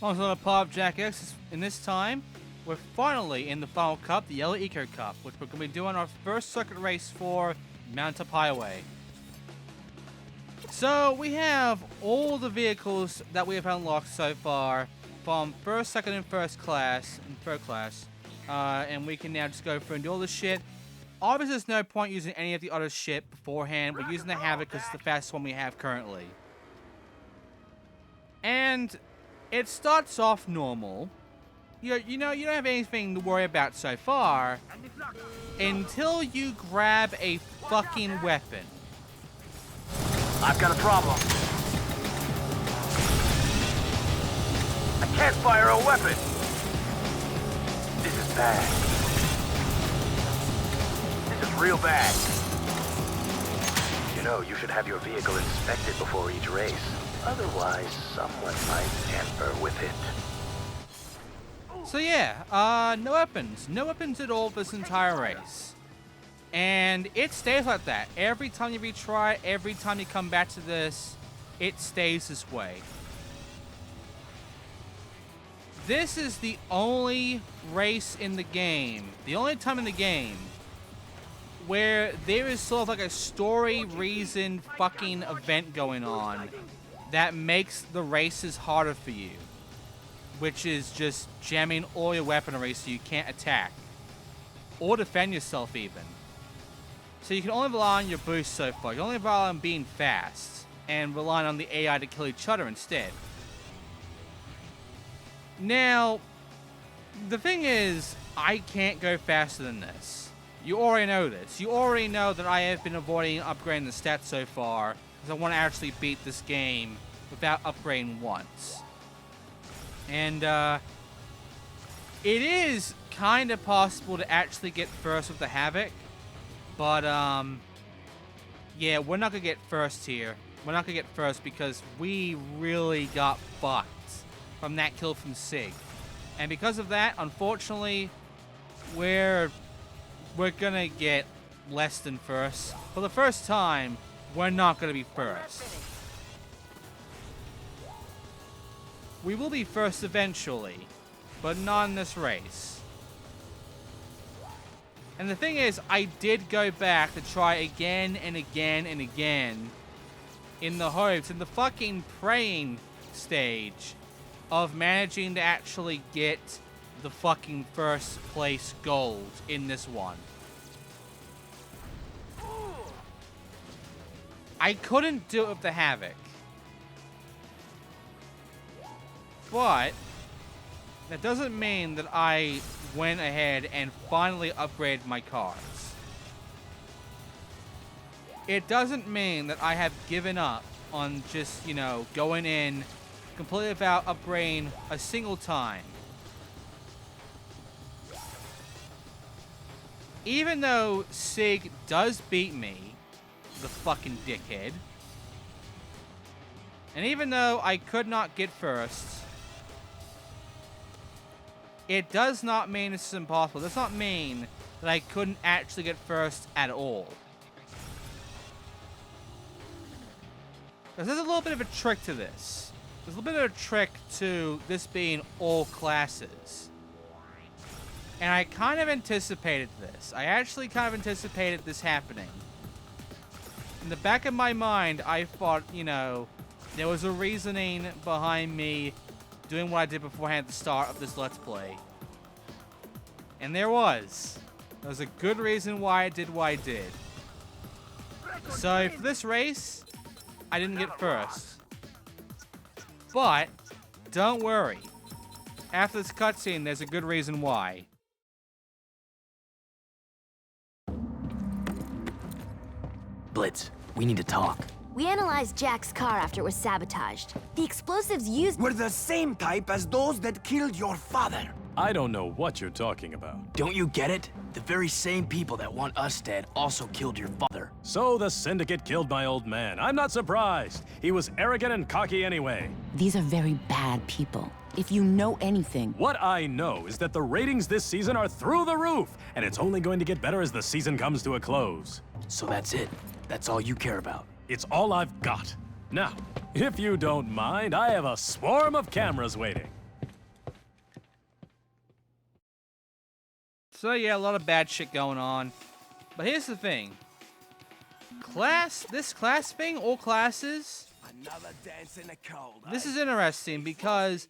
Also on a part of Jak X, in this time, we're finally in the final cup, the Yellow Eco Cup, which we're going to be doing our first circuit race for Mountain Highway. So we have all the vehicles that we have unlocked so far from first, second, and third class, and we can now just go through and do all this shit. Obviously, there's no point using any of the other shit beforehand. We're using the Havoc because it's the fastest one we have currently. And it starts off normal. You know, you don't have anything to worry about so far until you grab a fucking weapon. I've got a problem. I can't fire a weapon. This is bad. This is real bad. You know, you should have your vehicle inspected before each race. Otherwise, someone might tamper with it. So yeah, no weapons. No weapons at all this entire race. And it stays like that. Every time you retry, every time you come back to this, it stays this way. This is the only race in the game, the only time in the game, where there is sort of like a story reason fucking event going on that makes the races harder for you. Which is just jamming all your weaponry so you can't attack. Or defend yourself even. So you can only rely on your boost so far. You can only rely on being fast. And relying on the AI to kill each other instead. Now, the thing is, I can't go faster than this. You already know this. You already know that I have been avoiding upgrading the stats so far. Because I want to actually beat this game without upgrading once. And, it is kind of possible to actually get first with the Havoc. But, yeah, we're not going to get first here. We're not going to get first because we really got fucked from that kill from Sig. And because of that, unfortunately, we're going to get less than first. For the first time, we're not going to be first. We will be first eventually, but not in this race. And the thing is, I did go back to try again and again and again in the hopes, in the fucking praying stage of managing to actually get the fucking first place gold in this one. I couldn't do it with the Havoc. But that doesn't mean that I went ahead and finally upgraded my cars. It doesn't mean that I have given up on just, you know, going in completely without upgrading a single time. Even though Sig does beat me, the fucking dickhead, and even though I could not get first, it does not mean this is impossible. It does not mean that I couldn't actually get first at all. Because there's a little bit of a trick to this. There's a little bit of a trick to this being all classes. And I kind of anticipated this. I actually kind of anticipated this happening. In the back of my mind, I thought, you know, there was a reasoning behind me doing what I did beforehand at the start of this Let's Play. And there was. There was a good reason why I did what I did. So for this race, I didn't get first. But, don't worry. After this cutscene, there's a good reason why. Blitz, we need to talk. We analyzed Jack's car after it was sabotaged. The explosives used Were the same type as those that killed your father. I don't know what you're talking about. Don't you get it? The very same people that want us dead also killed your father. So the Syndicate killed my old man. I'm not surprised. He was arrogant and cocky anyway. These are very bad people. If you know anything... What I know is that the ratings this season are through the roof, and it's only going to get better as the season comes to a close. So that's it. That's all you care about. It's all I've got. Now, if you don't mind, I have a swarm of cameras waiting. So yeah, a lot of bad shit going on. But here's the thing. This class thing, all classes, Another dance in the cold. this is interesting because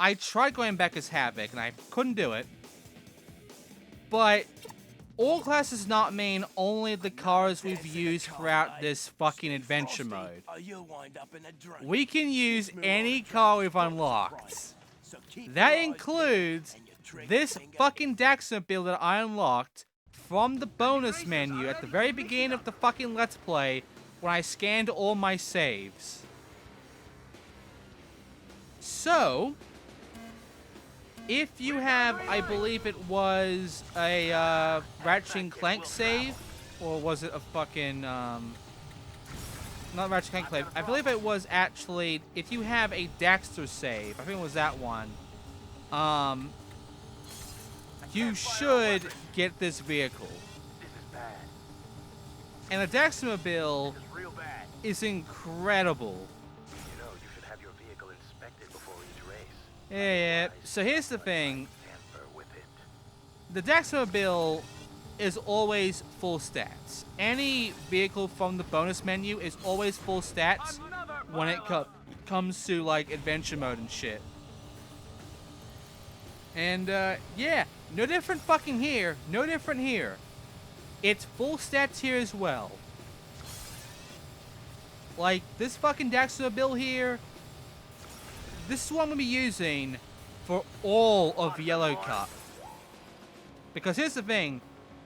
I tried going back as Havoc and I couldn't do it. But all classes not mean only the cars we've used throughout this fucking adventure mode. We can use any car we've unlocked. That includes this fucking Daxter build that I unlocked from the bonus menu at the very beginning of the fucking Let's Play when I scanned all my saves. So, if you have, I believe it was a Ratchet and Clank save, or was it a fucking, not Ratchet and Clank, I believe it was actually, if you have a Daxter save, I think it was that one, you should get this vehicle. And the Daxtermobile is incredible. You know, you should have your vehicle inspected before each race. Yeah. So here's the thing. Tamper with it. The Daxtermobile is always full stats. Any vehicle from the bonus menu is always full stats when it comes to like adventure mode and shit. And yeah, no different fucking here. No different here. It's full stats here as well. Like this fucking Daxtermobile here. This is what I'm gonna be using for all of Yellow Cup. Because here's the thing,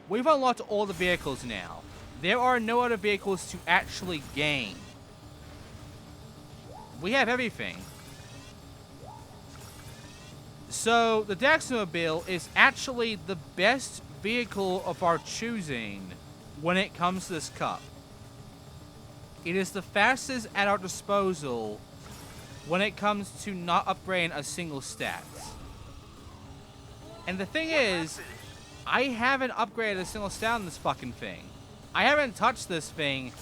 we've unlocked all the vehicles now. There are no other vehicles to actually gain. We have everything. So the Daxtermobile is actually the best vehicle of our choosing when it comes to this cup. It is the fastest at our disposal when it comes to not upgrading a single stat. And the thing is, I haven't upgraded a single stat on this fucking thing. I haven't touched this thing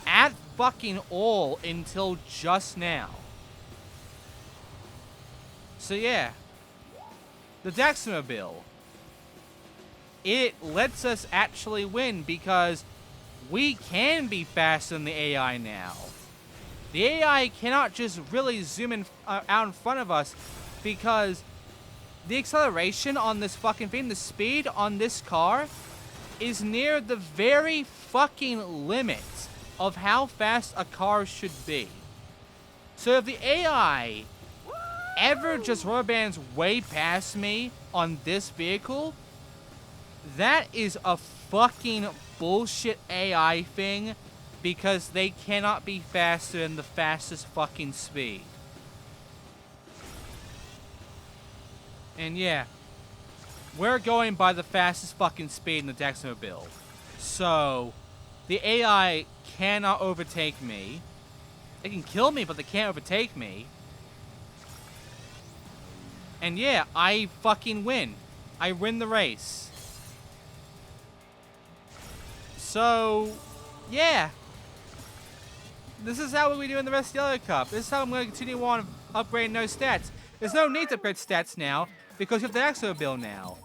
at fucking all until just now. So yeah, the Daxtermobile. It lets us actually win because we can be faster than the AI now. The AI cannot just really zoom in out in front of us because the acceleration on this fucking thing, the speed on this car is near the very fucking limit of how fast a car should be. So if the AI ever just rubber bands way past me on this vehicle, that is a fucking bullshit AI thing because they cannot be faster than the fastest fucking speed. And yeah, we're going by the fastest fucking speed in the Daxtermobile. So, the AI cannot overtake me. They can kill me, but they can't overtake me. And yeah, I fucking win. I win the race. So, yeah. This is how we do in the rest of the Yellow Cup. This is how I'm going to continue on upgrading those stats. There's no need to upgrade stats now, because you have the Daxtermobile now.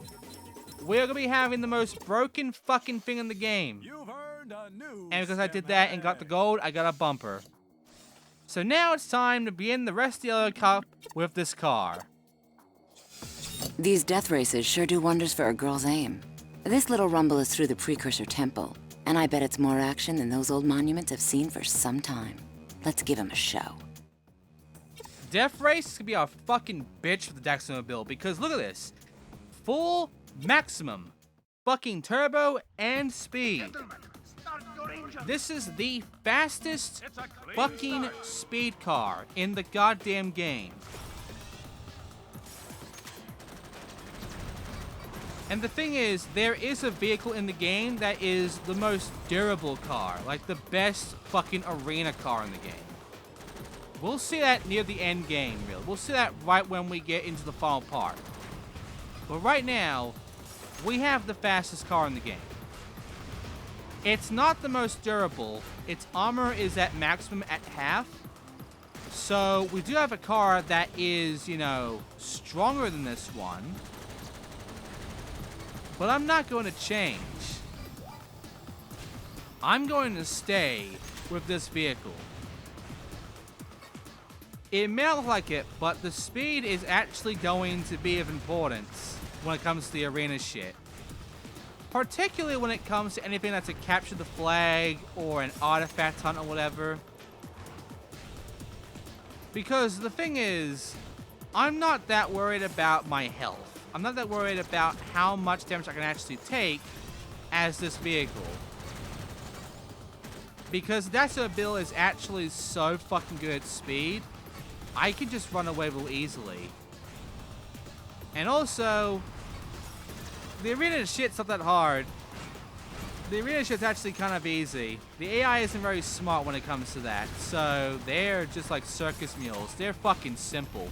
We're going to be having the most broken fucking thing in the game. You've earned a new And because I did that and got the gold, I got a bumper. So now it's time to begin the rest of the Yellow Cup with this car. These death races sure do wonders for a girl's aim. This little rumble is through the Precursor Temple, and I bet it's more action than those old monuments have seen for some time. Let's give him a show. Death Race could be a fucking bitch for the Daxtermobile because look at this. Full maximum. Fucking turbo and speed. This is the fastest fucking speed car in the goddamn game. And the thing is, there is a vehicle in the game that is the most durable car. Like the best fucking arena car in the game. We'll see that near the end game, really. We'll see that right when we get into the final part. But right now, we have the fastest car in the game. It's not the most durable. Its armor is at maximum at half. So we do have a car that is, you know, stronger than this one. But I'm not going to change. I'm going to stay with this vehicle. It may not look like it, but the speed is actually going to be of importance when it comes to the arena shit. Particularly when it comes to anything that's a capture the flag or an artifact hunt or whatever. Because the thing is, I'm not that worried about my health. I'm not that worried about how much damage I can actually take as this vehicle. Because Daxter build is actually so fucking good at speed, I can just run away real easily. And also, the arena shit's not that hard. The arena shit's actually kind of easy. The AI isn't very smart when it comes to that, so they're just like circus mules. They're fucking simple.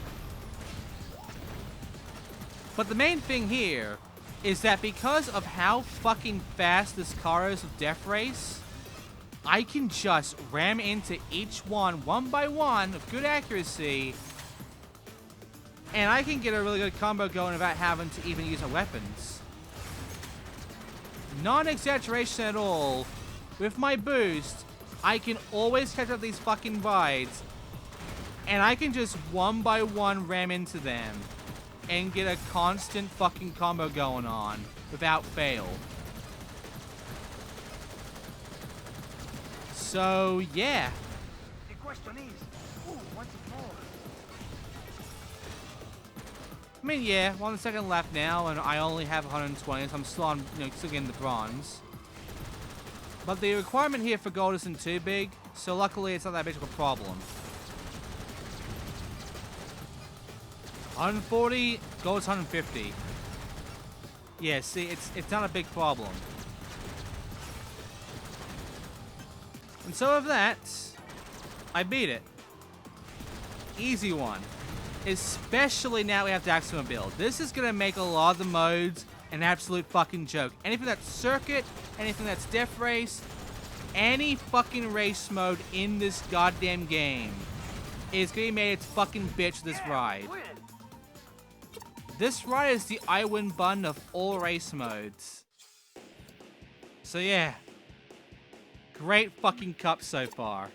But the main thing here is that because of how fucking fast this car is with Death Race, I can just ram into each one by one with good accuracy, and I can get a really good combo going without having to even use my weapons. Non-exaggeration at all. With my boost, I can always catch up these fucking vides, and I can just one by one ram into them and get a constant fucking combo going on without fail. So, yeah. The question is, who wants it more? I mean, yeah, we're on the second lap now, and I only have 120, so I'm still on, still getting the bronze. But the requirement here for gold isn't too big, so luckily it's not that big of a problem. 140, gold's 150. Yeah, see, it's not a big problem. And so with that, I beat it. Easy one. Especially now we have Daxter build. This is gonna make a lot of the modes an absolute fucking joke. Anything that's circuit, anything that's Death Race, any fucking race mode in this goddamn game is gonna be made its fucking bitch this ride. This ride is the I win button of all race modes. So yeah. Great fucking cup so far.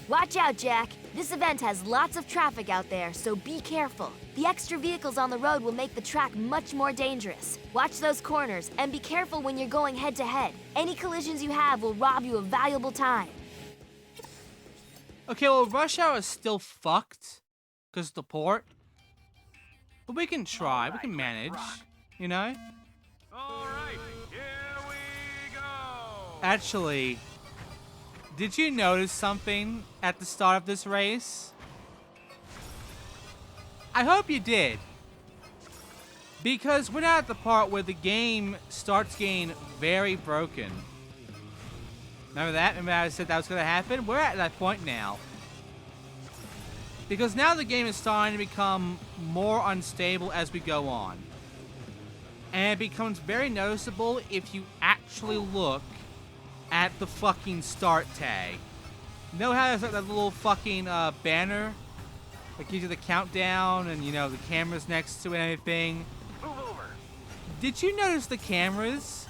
Watch out, Jak. This event has lots of traffic out there, so be careful. The extra vehicles on the road will make the track much more dangerous. Watch those corners, and be careful when you're going head-to-head. Any collisions you have will rob you of valuable time. Okay, well, Rush Hour is still fucked because of the port. But we can try, we can manage, you know? Alright, here we go! Actually, did you notice something at the start of this race? I hope you did. Because we're now at the part where the game starts getting very broken. Remember that? Remember I said that was going to happen? We're at that point now. Because now the game is starting to become more unstable as we go on. And it becomes very noticeable if you actually look at the fucking start tag. You know how there's like that little fucking banner that gives you the countdown and, the cameras next to it and everything? Move over. Did you notice the cameras?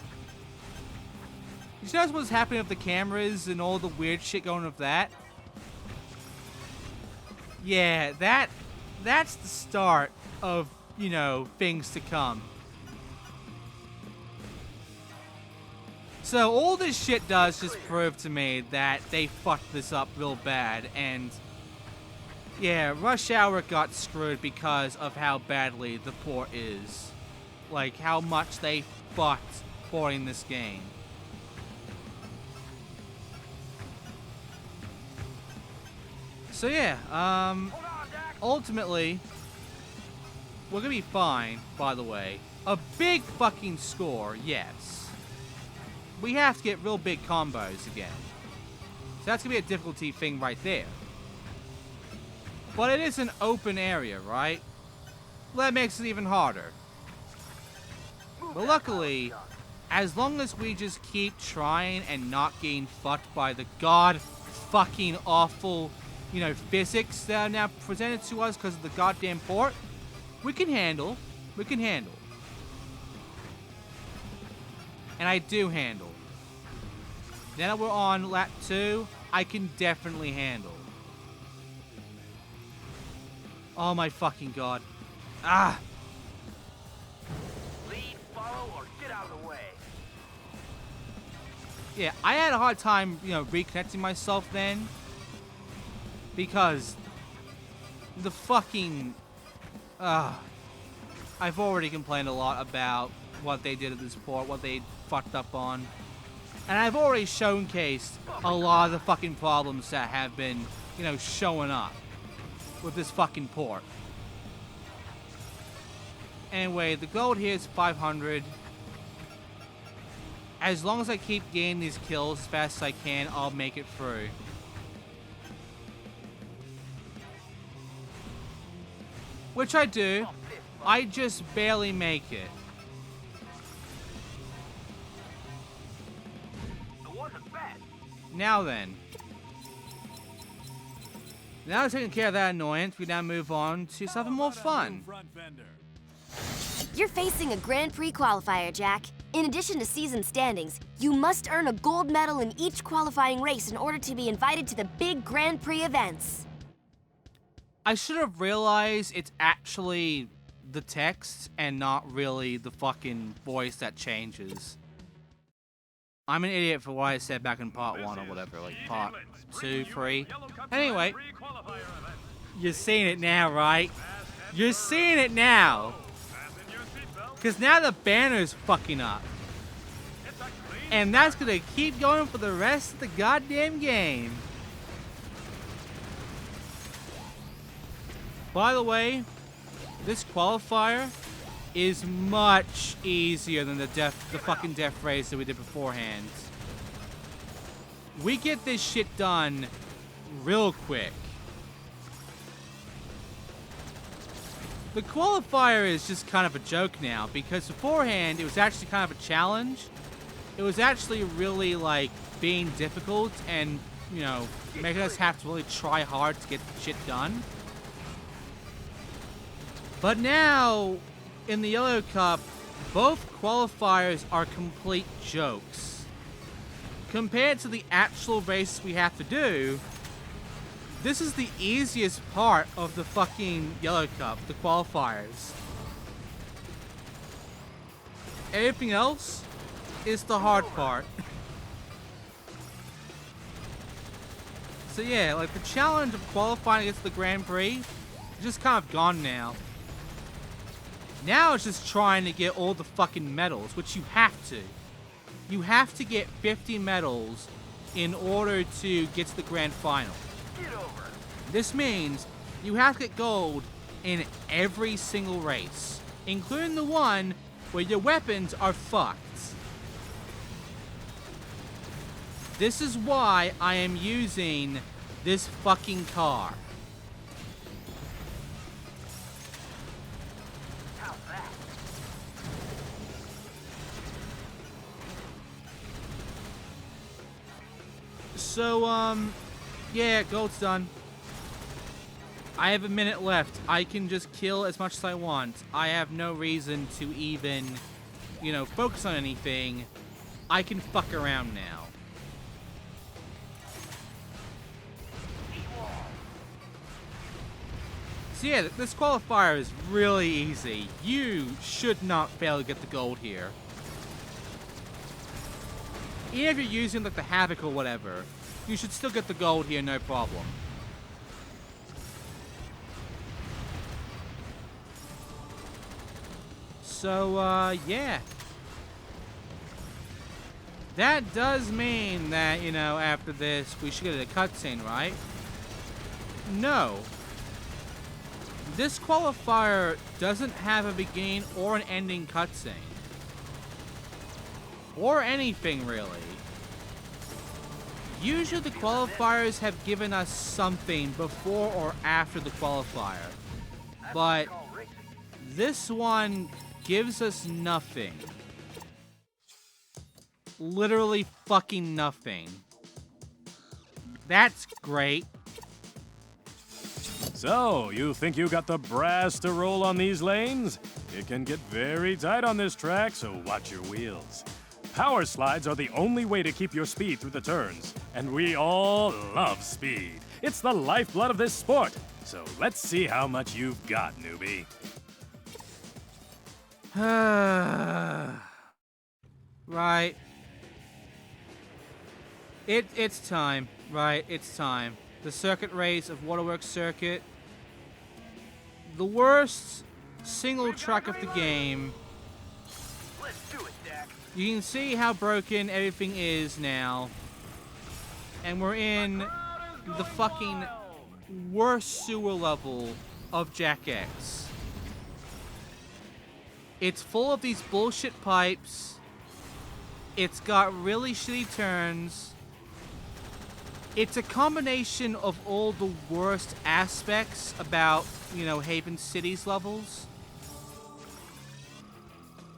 Did you notice what's happening with the cameras and all the weird shit going with that? Yeah, that's the start of, things to come. So all this shit does just prove to me that they fucked this up real bad, and yeah, Rush Hour got screwed because of how badly the port is. Like, how much they fucked porting this game. So yeah, ultimately, we're gonna be fine, by the way. A big fucking score, yes. We have to get real big combos again. So that's gonna be a difficulty thing right there. But it is an open area, right? That makes it even harder. But luckily, as long as we just keep trying and not getting fucked by the god fucking awful, physics that are now presented to us because of the goddamn port, we can handle. And I do handle. Now that we're on lap 2, I can definitely handle. Oh my fucking god. Ah! Lead, follow, or get out of the way. Yeah, I had a hard time, reconnecting myself then. Because the fucking... I've already complained a lot about what they did at this port, what they fucked up on. And I've already showcased a lot of the fucking problems that have been, showing up with this fucking port. Anyway, the gold here is 500. As long as I keep gaining these kills as fast as I can, I'll make it through. Which I do. I just barely make it. Now then. Now that taking care of that annoyance, we now move on to something more fun. You're facing a Grand Prix qualifier, Jak. In addition to season standings, you must earn a gold medal in each qualifying race in order to be invited to the big Grand Prix events. I should have realized it's actually the text and not really the fucking voice that changes. I'm an idiot for what I said back in part 1 or whatever, like part 2, 3. Anyway, you're seeing it now, right? You're seeing it now. Because now the banner's fucking up. And that's gonna keep going for the rest of the goddamn game. By the way, this qualifier is much easier than the fucking death race that we did beforehand. We get this shit done real quick. The qualifier is just kind of a joke now, because beforehand it was actually kind of a challenge. It was actually really like being difficult and, making us have to really try hard to get shit done. But now, in the Yellow Cup, both qualifiers are complete jokes. Compared to the actual races we have to do, this is the easiest part of the fucking Yellow Cup, the qualifiers. Everything else is the hard part. So yeah, like the challenge of qualifying against the Grand Prix is just kind of gone now. Now it's just trying to get all the fucking medals, which you have to. You have to get 50 medals in order to get to the grand final. This means you have to get gold in every single race, including the one where your weapons are fucked. This is why I am using this fucking car. So, yeah, gold's done. I have a minute left. I can just kill as much as I want. I have no reason to even, focus on anything. I can fuck around now. So yeah, this qualifier is really easy. You should not fail to get the gold here. Even if you're using like the Havoc or whatever, you should still get the gold here, no problem. So, yeah. That does mean that, after this, we should get a cutscene, right? No. This qualifier doesn't have a beginning or an ending cutscene. Or anything, really. Usually the qualifiers have given us something before or after the qualifier. But this one gives us nothing. Literally fucking nothing. That's great. So, you think you got the brass to roll on these lanes? It can get very tight on this track, so watch your wheels. Power slides are the only way to keep your speed through the turns. And we all love speed. It's the lifeblood of this sport. So let's see how much you've got, newbie. Right. It's time. Right, it's time. The circuit race of Waterworks Circuit. The worst single track of the game. Let's do it, Dax. You can see how broken everything is now. And we're in the fucking worst sewer level of Jak X. It's full of these bullshit pipes. It's got really shitty turns. It's a combination of all the worst aspects about, you know, Haven City's levels.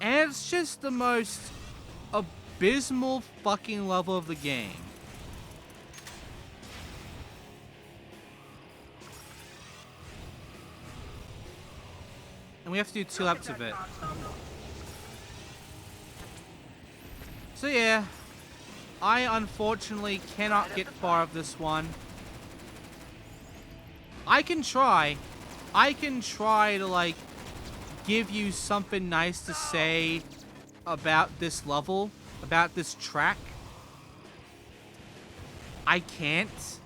And it's just the most abysmal fucking level of the game. And we have to do 2 laps of it. So yeah, I unfortunately cannot get far of this one. I can try to like give you something nice to say about this level, about this track. I can't.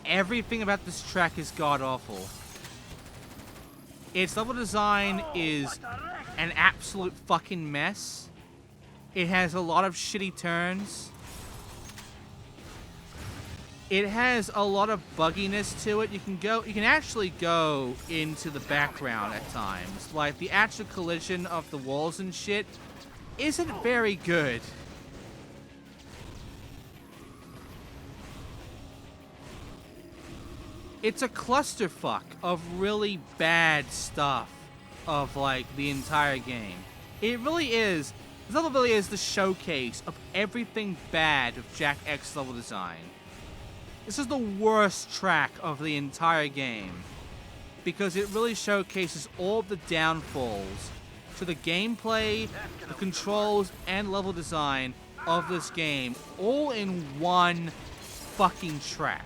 Everything about this track is god-awful. Its level design is an absolute fucking mess. It has a lot of shitty turns. It has a lot of bugginess to it. You can actually go into the background at times. Like, the actual collision of the walls and shit isn't very good. It's a clusterfuck of really bad stuff of, like, the entire game. It really is. This level really is the showcase of everything bad of Jak X level design. This is the worst track of the entire game, because it really showcases all of the downfalls to the gameplay, the controls, and level design of this game, all in one fucking track.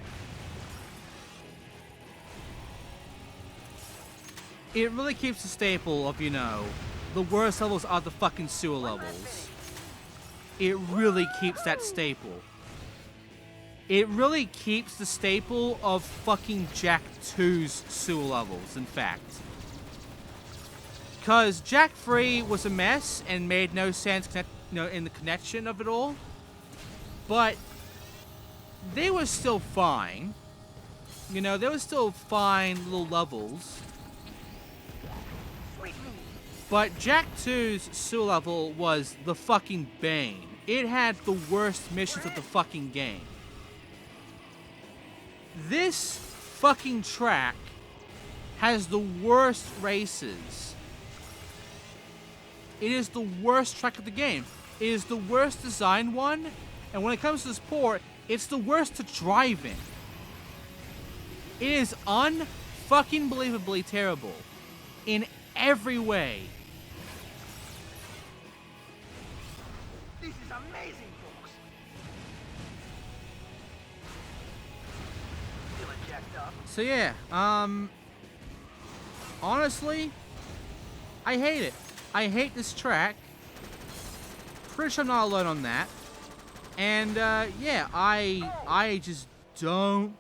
It really keeps the staple of, you know, the worst levels are the fucking sewer levels. It really keeps that staple. It really keeps the staple of fucking Jak 2's sewer levels, in fact. Because Jak 3 was a mess and made no sense in the connection of it all. But they were still fine. You know, they were still fine little levels. But Jak 2's sewer level was the fucking bane. It had the worst missions of the fucking game. This fucking track has the worst races. It is the worst track of the game. It is the worst designed one, and when it comes to this port, it's the worst to drive in. It is unfucking believably terrible in every way. This is amazing, folks. Feeling jacked up. So yeah, honestly, I hate it. I hate this track. Pretty sure I'm not alone on that. And yeah, I just don't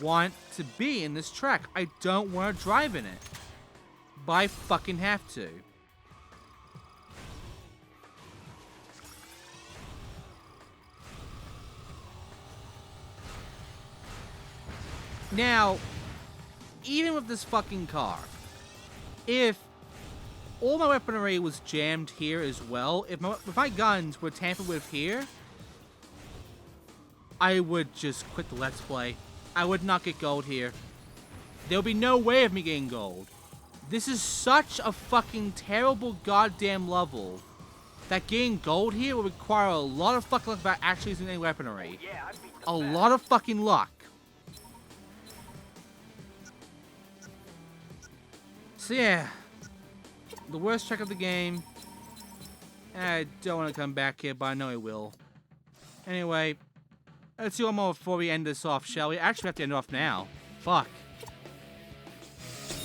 want to be in this track. I don't want to drive in it. But I fucking have to. Now, even with this fucking car, if all my weaponry was jammed here as well, if my guns were tampered with here, I would just quit the Let's Play. I would not get gold here. There would be no way of me getting gold. This is such a fucking terrible goddamn level that getting gold here would require a lot of fucking luck about actually using any weaponry. A lot of fucking luck. So yeah, the worst track of the game, I don't want to come back here, but I know he will. Anyway, let's do one more before we end this off, shall we? Actually, we have to end it off now. Fuck.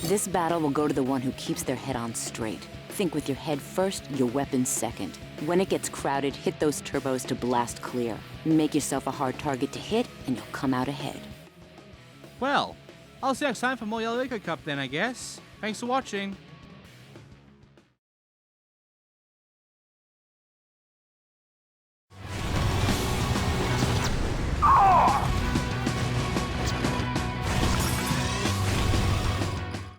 This battle will go to the one who keeps their head on straight. Think with your head first, your weapons second. When it gets crowded, hit those turbos to blast clear. Make yourself a hard target to hit, and you'll come out ahead. Well, I'll see you next time for more Yellow Liquor Cup then, I guess. Thanks for watching.